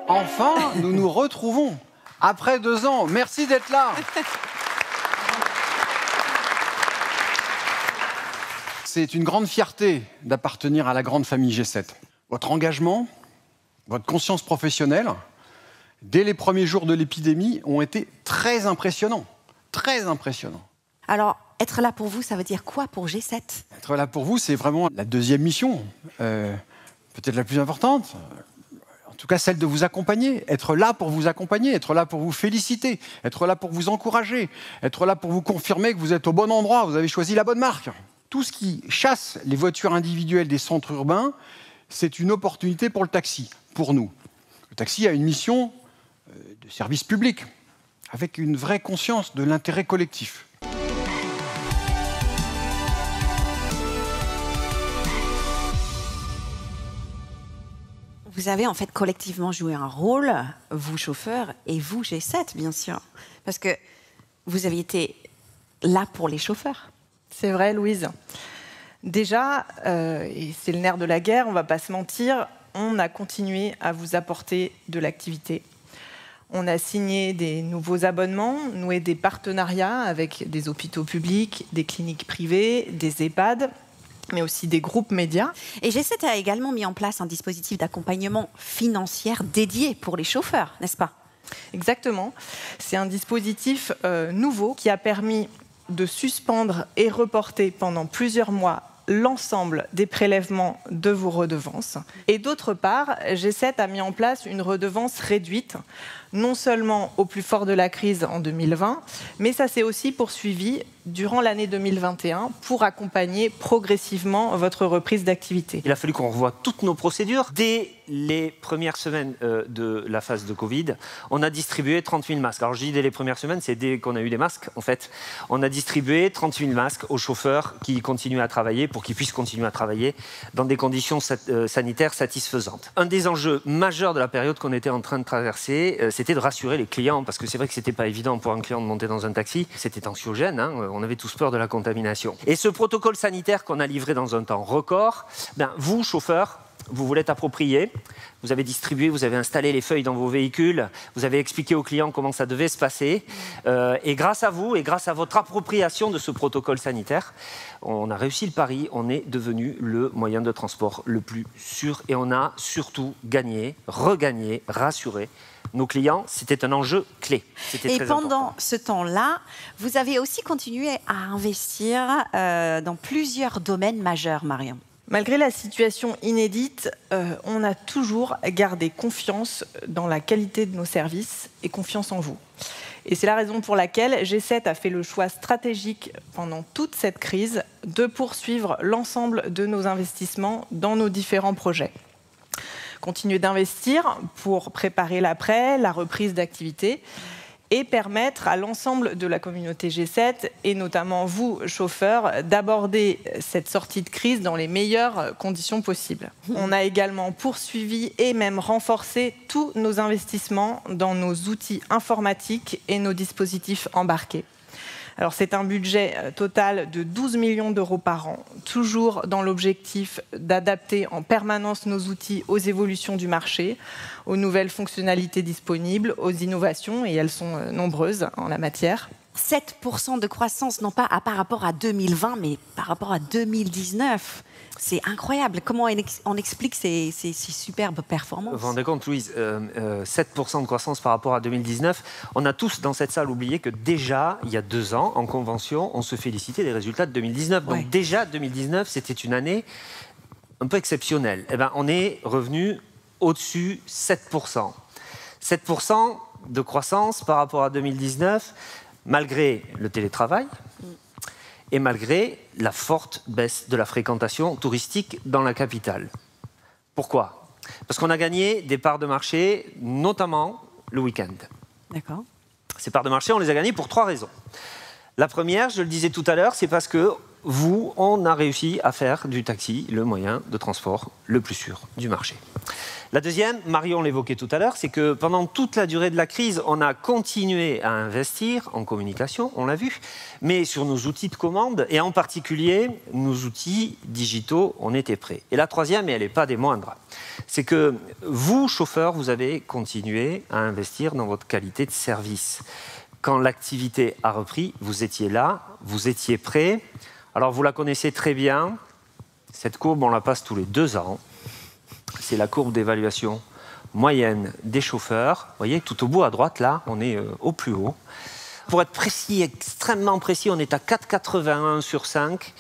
Enfin, nous nous retrouvons après 2 ans. Merci d'être là. C'est une grande fierté d'appartenir à la grande famille G7. Votre engagement, votre conscience professionnelle, dès les premiers jours de l'épidémie, ont été très impressionnants. Très impressionnants. Alors, être là pour vous, ça veut dire quoi pour G7 ? Être là pour vous, c'est vraiment la deuxième mission, peut-être la plus importante. En tout cas, celle de vous accompagner. Être là pour vous accompagner, être là pour vous féliciter, être là pour vous encourager, être là pour vous confirmer que vous êtes au bon endroit, vous avez choisi la bonne marque. Tout ce qui chasse les voitures individuelles des centres urbains, c'est une opportunité pour le taxi, pour nous. Le taxi a une mission de service public, avec une vraie conscience de l'intérêt collectif. Vous avez en fait collectivement joué un rôle, vous chauffeurs et vous G7 bien sûr, parce que vous avez été là pour les chauffeurs. C'est vrai, Louise. Déjà, et c'est le nerf de la guerre, on ne va pas se mentir, on a continué à vous apporter de l'activité. On a signé des nouveaux abonnements, noué des partenariats avec des hôpitaux publics, des cliniques privées, des EHPAD, mais aussi des groupes médias. Et G7 a également mis en place un dispositif d'accompagnement financier dédié pour les chauffeurs, n'est-ce pas ? Exactement. C'est un dispositif nouveau qui a permis de suspendre et reporter pendant plusieurs mois l'ensemble des prélèvements de vos redevances. Et d'autre part, G7 a mis en place une redevance réduite, non seulement au plus fort de la crise en 2020, mais ça s'est aussi poursuivi durant l'année 2021 pour accompagner progressivement votre reprise d'activité. Il a fallu qu'on revoie toutes nos procédures. Dès les premières semaines de la phase de Covid, on a distribué 30 000 masques. Alors je dis dès les premières semaines, c'est dès qu'on a eu des masques, en fait. On a distribué 30 000 masques aux chauffeurs qui continuent à travailler pour qu'ils puissent continuer à travailler dans des conditions sanitaires satisfaisantes. Un des enjeux majeurs de la période qu'on était en train de traverser, c'était de rassurer les clients, parce que c'est vrai que c'était pas évident pour un client de monter dans un taxi. C'était anxiogène, hein, on avait tous peur de la contamination. Et ce protocole sanitaire qu'on a livré dans un temps record, vous, chauffeurs, vous l'êtes approprié, vous avez distribué, vous avez installé les feuilles dans vos véhicules, vous avez expliqué aux clients comment ça devait se passer. Et grâce à vous et grâce à votre appropriation de ce protocole sanitaire, on a réussi le pari, on est devenu le moyen de transport le plus sûr et on a surtout gagné, regagné, rassuré nos clients. C'était un enjeu clé. Et pendant ce temps-là, vous avez aussi continué à investir dans plusieurs domaines majeurs, Marion. Malgré la situation inédite, on a toujours gardé confiance dans la qualité de nos services et confiance en vous. Et c'est la raison pour laquelle G7 a fait le choix stratégique pendant toute cette crise de poursuivre l'ensemble de nos investissements dans nos différents projets. Continuer d'investir pour préparer l'après, la reprise d'activité et permettre à l'ensemble de la communauté G7, et notamment vous, chauffeurs, d'aborder cette sortie de crise dans les meilleures conditions possibles. On a également poursuivi et même renforcé tous nos investissements dans nos outils informatiques et nos dispositifs embarqués. Alors, c'est un budget total de 12 millions d'euros par an, toujours dans l'objectif d'adapter en permanence nos outils aux évolutions du marché, aux nouvelles fonctionnalités disponibles, aux innovations, et elles sont nombreuses en la matière. 7% de croissance, non pas par rapport à 2020, mais par rapport à 2019. C'est incroyable. Comment on explique ces superbes performances ? Vous vous rendez compte, Louise, 7% de croissance par rapport à 2019. On a tous dans cette salle oublié que déjà, il y a 2 ans, en convention, on se félicitait des résultats de 2019. Donc déjà, 2019, c'était une année un peu exceptionnelle. Eh ben, on est revenu au-dessus 7%. 7% de croissance par rapport à 2019, malgré le télétravail et malgré la forte baisse de la fréquentation touristique dans la capitale. Pourquoi ? Parce qu'on a gagné des parts de marché, notamment le week-end. D'accord. Ces parts de marché, on les a gagnées pour 3 raisons. La première, je le disais tout à l'heure, c'est parce que on a réussi à faire du taxi le moyen de transport le plus sûr du marché. La deuxième, Marion l'évoquait tout à l'heure, c'est que pendant toute la durée de la crise, on a continué à investir en communication, on l'a vu, mais sur nos outils de commande, et en particulier nos outils digitaux, on était prêts. Et la troisième, et elle n'est pas des moindres, c'est que vous, chauffeurs, vous avez continué à investir dans votre qualité de service. Quand l'activité a repris, vous étiez là, vous étiez prêts. Alors vous la connaissez très bien, cette courbe, on la passe tous les 2 ans. C'est la courbe d'évaluation moyenne des chauffeurs. Vous voyez, tout au bout à droite, là, on est au plus haut. Pour être précis, extrêmement précis, on est à 4,81 sur 5.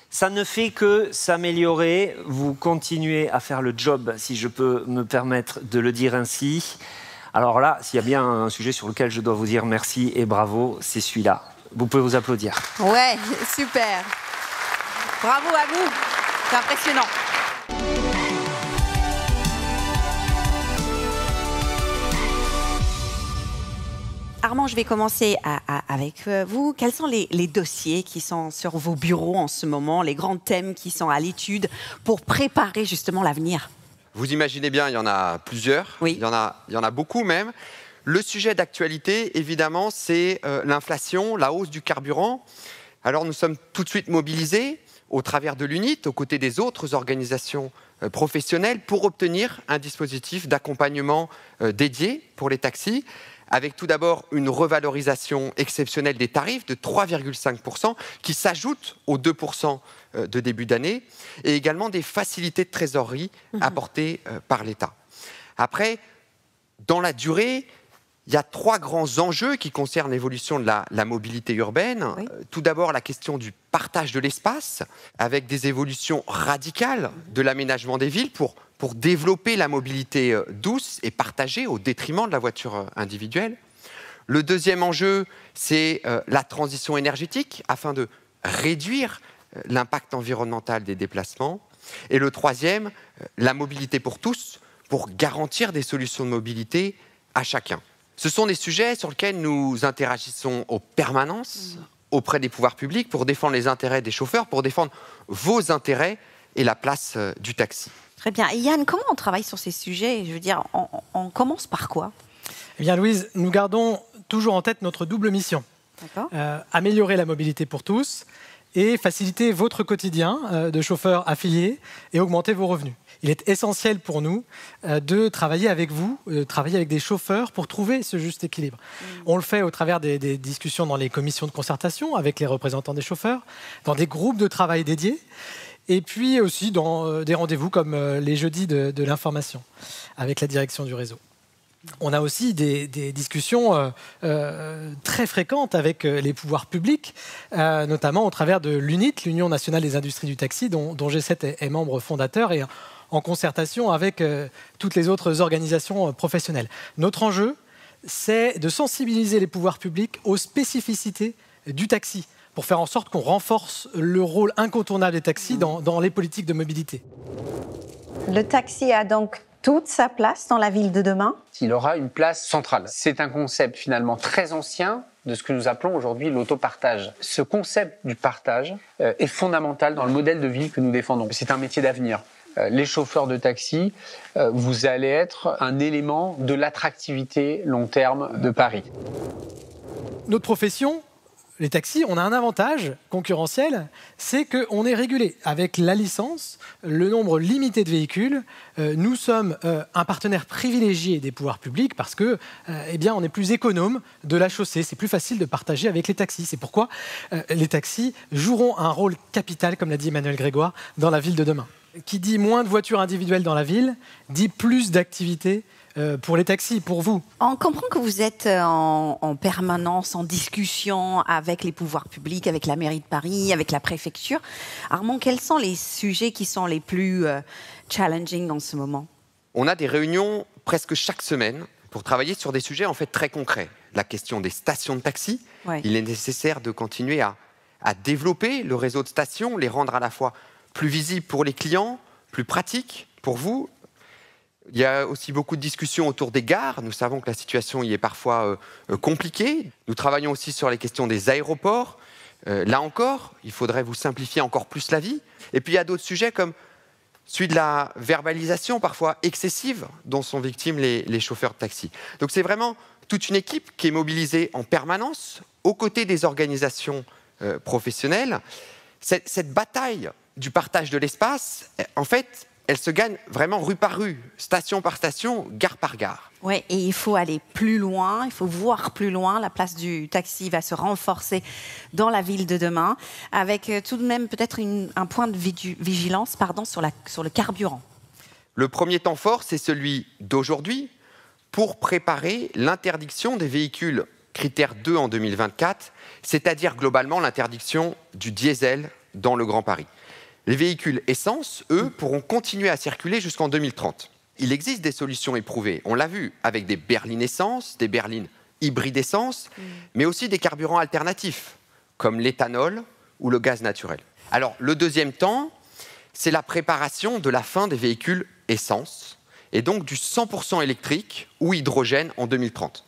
Ça ne fait que s'améliorer. Vous continuez à faire le job, si je peux me permettre de le dire ainsi. Alors là, s'il y a bien un sujet sur lequel je dois vous dire merci et bravo, c'est celui-là. Vous pouvez vous applaudir. Ouais, super. Bravo à vous. C'est impressionnant. Armand, je vais commencer avec vous. Quels sont les dossiers qui sont sur vos bureaux en ce moment, les grands thèmes qui sont à l'étude pour préparer justement l'avenir? Vous imaginez bien, il y en a plusieurs, oui. il y en a beaucoup même. Le sujet d'actualité, évidemment, c'est l'inflation, la hausse du carburant. Alors nous sommes tout de suite mobilisés au travers de l'UNIT, aux côtés des autres organisations professionnelles, pour obtenir un dispositif d'accompagnement dédié pour les taxis, avec tout d'abord une revalorisation exceptionnelle des tarifs de 3,5% qui s'ajoute aux 2% de début d'année, et également des facilités de trésorerie apportées par l'État. Après, dans la durée, il y a 3 grands enjeux qui concernent l'évolution de la mobilité urbaine. Oui. Tout d'abord, la question du partage de l'espace, avec des évolutions radicales de l'aménagement des villes pour développer la mobilité douce et partagée au détriment de la voiture individuelle. Le deuxième enjeu, c'est la transition énergétique, afin de réduire l'impact environnemental des déplacements. Et le troisième, la mobilité pour tous, pour garantir des solutions de mobilité à chacun. Ce sont des sujets sur lesquels nous interagissons en permanence auprès des pouvoirs publics pour défendre les intérêts des chauffeurs, pour défendre vos intérêts et la place du taxi. Très bien. Et Yann, comment on travaille sur ces sujets? Je veux dire, on commence par quoi? Eh bien, Louise, nous gardons toujours en tête notre double mission. Améliorer la mobilité pour tous et faciliter votre quotidien de chauffeur affilié et augmenter vos revenus. Il est essentiel pour nous de travailler avec vous, travailler avec des chauffeurs pour trouver ce juste équilibre. On le fait au travers des discussions dans les commissions de concertation avec les représentants des chauffeurs, dans des groupes de travail dédiés, et puis aussi dans des rendez-vous comme les jeudis de l'information avec la direction du réseau. On a aussi des discussions très fréquentes avec les pouvoirs publics, notamment au travers de l'UNIT, l'Union nationale des industries du taxi, dont G7 est membre fondateur, et en concertation avec toutes les autres organisations professionnelles. Notre enjeu, c'est de sensibiliser les pouvoirs publics aux spécificités du taxi, pour faire en sorte qu'on renforce le rôle incontournable des taxis dans les politiques de mobilité. Le taxi a donc toute sa place dans la ville de demain? Il aura une place centrale. C'est un concept finalement très ancien de ce que nous appelons aujourd'hui l'autopartage. Ce concept du partage est fondamental dans le modèle de ville que nous défendons. C'est un métier d'avenir. Les chauffeurs de taxi, vous allez être un élément de l'attractivité long terme de Paris. Notre profession, les taxis, on a un avantage concurrentiel, c'est qu'on est régulé. Avec la licence, le nombre limité de véhicules, nous sommes un partenaire privilégié des pouvoirs publics parce que, on est plus économe de la chaussée. C'est plus facile de partager avec les taxis. C'est pourquoi les taxis joueront un rôle capital, comme l'a dit Emmanuel Grégoire, dans la ville de demain. Qui dit moins de voitures individuelles dans la ville, dit plus d'activités pour les taxis, pour vous. On comprend que vous êtes en permanence en discussion avec les pouvoirs publics, avec la mairie de Paris, avec la préfecture. Armand, quels sont les sujets qui sont les plus challenging en ce moment? On a des réunions presque chaque semaine pour travailler sur des sujets en fait très concrets. La question des stations de taxi. Ouais. Il est nécessaire de continuer à développer le réseau de stations, les rendre à la fois plus visibles pour les clients, plus pratiques pour vous. Il y a aussi beaucoup de discussions autour des gares. Nous savons que la situation y est parfois compliquée. Nous travaillons aussi sur les questions des aéroports, Là encore, il faudrait vous simplifier encore plus la vie. Et puis il y a d'autres sujets comme celui de la verbalisation parfois excessive dont sont victimes les chauffeurs de taxi. Donc c'est vraiment toute une équipe qui est mobilisée en permanence aux côtés des organisations professionnelles. Cette bataille du partage de l'espace, en fait, elle se gagne vraiment rue par rue, station par station, gare par gare. Oui, et il faut aller plus loin, il faut voir plus loin. La place du taxi va se renforcer dans la ville de demain, avec tout de même peut-être un point de vigilance sur le carburant. Le premier temps fort, c'est celui d'aujourd'hui, pour préparer l'interdiction des véhicules critère 2 en 2024, c'est-à-dire globalement l'interdiction du diesel dans le Grand Paris. Les véhicules essence, eux, pourront continuer à circuler jusqu'en 2030. Il existe des solutions éprouvées. On l'a vu avec des berlines essence, des berlines hybrides essence, mais aussi des carburants alternatifs, comme l'éthanol ou le gaz naturel. Alors, le deuxième temps, c'est la préparation de la fin des véhicules essence, et donc du 100% électrique ou hydrogène en 2030.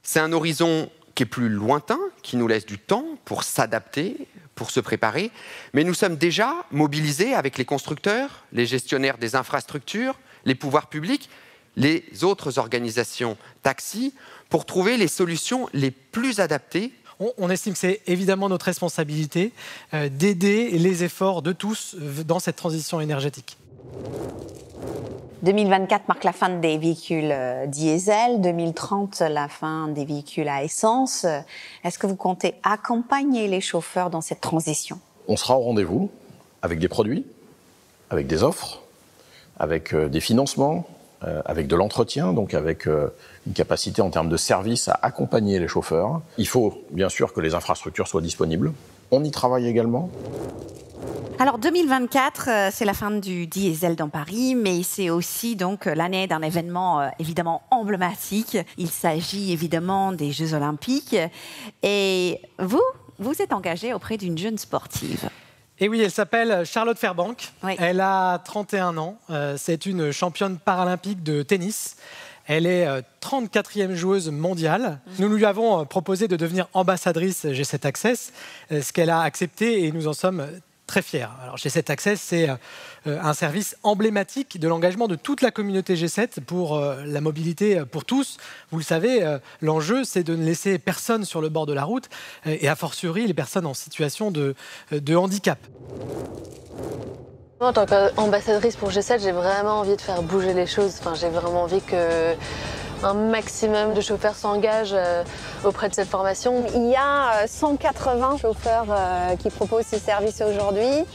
C'est un horizon qui est plus lointain, qui nous laisse du temps pour s'adapter, pour se préparer, mais nous sommes déjà mobilisés avec les constructeurs, les gestionnaires des infrastructures, les pouvoirs publics, les autres organisations taxis, pour trouver les solutions les plus adaptées. On estime que c'est évidemment notre responsabilité d'aider les efforts de tous dans cette transition énergétique. 2024 marque la fin des véhicules diesel, 2030 la fin des véhicules à essence. Est-ce que vous comptez accompagner les chauffeurs dans cette transition? On sera au rendez-vous avec des produits, avec des offres, avec des financements, avec de l'entretien, donc avec une capacité en termes de service à accompagner les chauffeurs. Il faut bien sûr que les infrastructures soient disponibles. On y travaille également. Alors 2024, c'est la fin du diesel dans Paris, mais c'est aussi donc l'année d'un événement évidemment emblématique. Il s'agit évidemment des Jeux Olympiques. Et vous êtes engagé auprès d'une jeune sportive. Et oui, elle s'appelle Charlotte Fairbank. Oui. Elle a 31 ans. C'est une championne paralympique de tennis. Elle est 34e joueuse mondiale. Nous lui avons proposé de devenir ambassadrice G7 Access, ce qu'elle a accepté et nous en sommes très fiers. Alors, G7 Access, c'est un service emblématique de l'engagement de toute la communauté G7 pour la mobilité pour tous. Vous le savez, l'enjeu, c'est de ne laisser personne sur le bord de la route et a fortiori les personnes en situation de handicap. En tant qu'ambassadrice pour G7, j'ai vraiment envie de faire bouger les choses. Enfin, j'ai vraiment envie qu'un maximum de chauffeurs s'engagent auprès de cette formation. Il y a 180 chauffeurs qui proposent ces services aujourd'hui.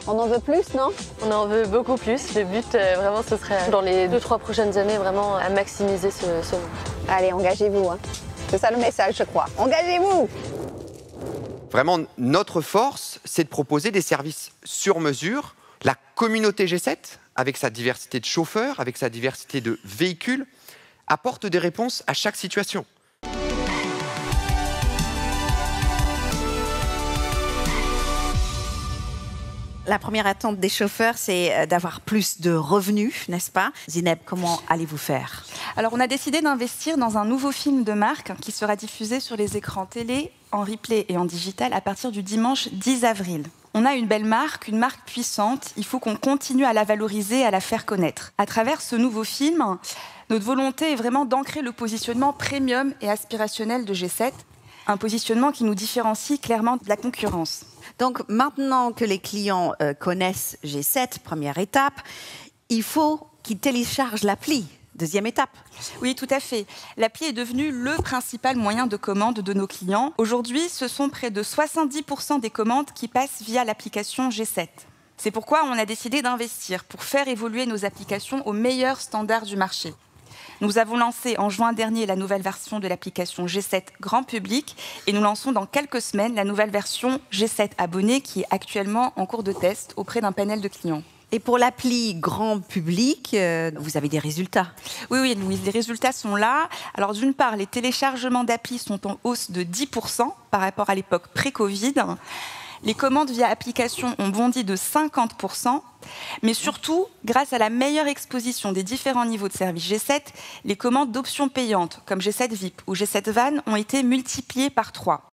On en veut plus, non? On en veut beaucoup plus. Le but, vraiment, ce serait dans les 2-3 prochaines années, vraiment à maximiser ce nombre. Allez, engagez-vous. Hein. C'est ça le message, je crois. Engagez-vous! Vraiment, notre force, c'est de proposer des services sur mesure. La communauté G7, avec sa diversité de chauffeurs, avec sa diversité de véhicules, apporte des réponses à chaque situation. La première attente des chauffeurs, c'est d'avoir plus de revenus, n'est-ce pas? Zineb, comment allez-vous faire? Alors, on a décidé d'investir dans un nouveau film de marque qui sera diffusé sur les écrans télé, en replay et en digital à partir du dimanche 10 avril. On a une belle marque, une marque puissante. Il faut qu'on continue à la valoriser, à la faire connaître. À travers ce nouveau film, notre volonté est vraiment d'ancrer le positionnement premium et aspirationnel de G7, un positionnement qui nous différencie clairement de la concurrence. Donc maintenant que les clients connaissent G7, première étape, il faut qu'ils téléchargent l'appli. Deuxième étape. Oui, tout à fait. L'appli est devenue le principal moyen de commande de nos clients. Aujourd'hui, ce sont près de 70% des commandes qui passent via l'application G7. C'est pourquoi on a décidé d'investir pour faire évoluer nos applications aux meilleurs standards du marché. Nous avons lancé en juin dernier la nouvelle version de l'application G7 Grand Public et nous lançons dans quelques semaines la nouvelle version G7 Abonné qui est actuellement en cours de test auprès d'un panel de clients. Et pour l'appli grand public, vous avez des résultats? Oui, Louise, les résultats sont là. Alors d'une part, les téléchargements d'appli sont en hausse de 10% par rapport à l'époque pré-Covid. Les commandes via application ont bondi de 50%. Mais surtout, grâce à la meilleure exposition des différents niveaux de service G7, les commandes d'options payantes, comme G7 VIP ou G7 Van, ont été multipliées par 3.